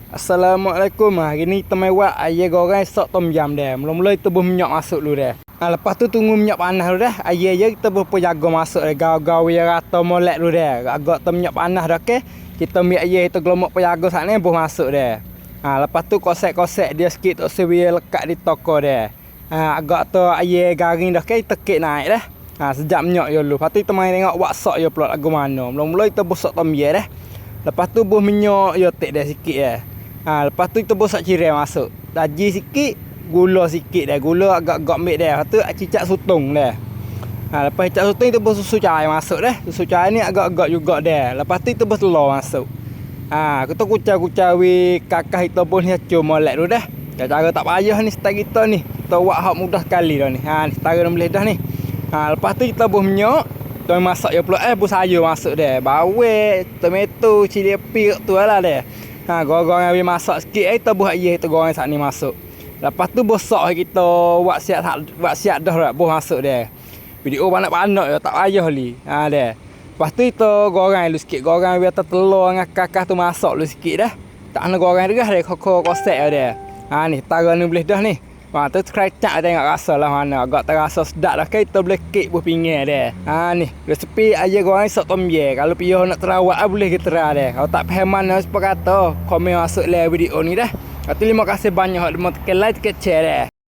Assalamualaikum. Hari ni temai buat air goreng sok tom yam dia. Mula-mula kita buh minyak masuk dulu dia. Lepas tu tunggu minyak panas dulu dah. Air je kita buh jaga masuk dia. Gaul-gaul ya rata molek dulu dia. Agak tu minyak panas dah ke. Kita ambil air kita gelomak penjaga sat ni buh masuk dia. Lepas tu kosek-kosek dia sikit tak sebiar lekat di toko dia. Agak tu air garing dah ke tekik naik dah. Sejak minyak je dulu. Lepas tu kita main tengok buat sok je pula lagu mana. Mula-mula kita buh sok tom yam dah. Lepas tu buh minyak je tek dah sikit ya. Lepas tu kita busak cireng masuk. Daji sikit, gula sikit dah. Gula agak-agak ambil dah. Lepas tu cicak sutung dah. Lepas cicak sutung kita buat susu cair masuk dah. Susu cair ni agak-agak juga dah. Lepas tu kita buat telur masuk. Kita kucai-kucai kakak kita pun ni cuma molek dulu dah. Cara tak payah ni style kita ni. Kita buat hak mudah sekali dah ni. Ni setara dah boleh dah ni. Lepas tu kita buat minyak. Kita masak je pula buat sayur masuk dah. Bawang, tomato, cili api tu lah dah. Goreng habis masak sikit kita buat air kita goreng sat ni masuk. Lepas tu bosak kita buat siap dah buh masuk dia. Video panak-panak je tak payah li. Dah. Lepas tu kita goreng dulu sikit. Goreng biar telur dengan kakak tu masak dulu sikit dah. Tak nak goreng derah dia kosek dia. Ni tara ni boleh dah ni. Tu kerecak tengok rasa lah mana. Agak terasa sedap dah kita boleh kek buah pinggir dia. Ni resepi air goreng sok tom yam. Kalau piyo nak terawat boleh kita tera dia. Kalau tak faham mana apa kata komen masuk le video ni dah. Terima kasih banyak hak tekan like tekan share dia.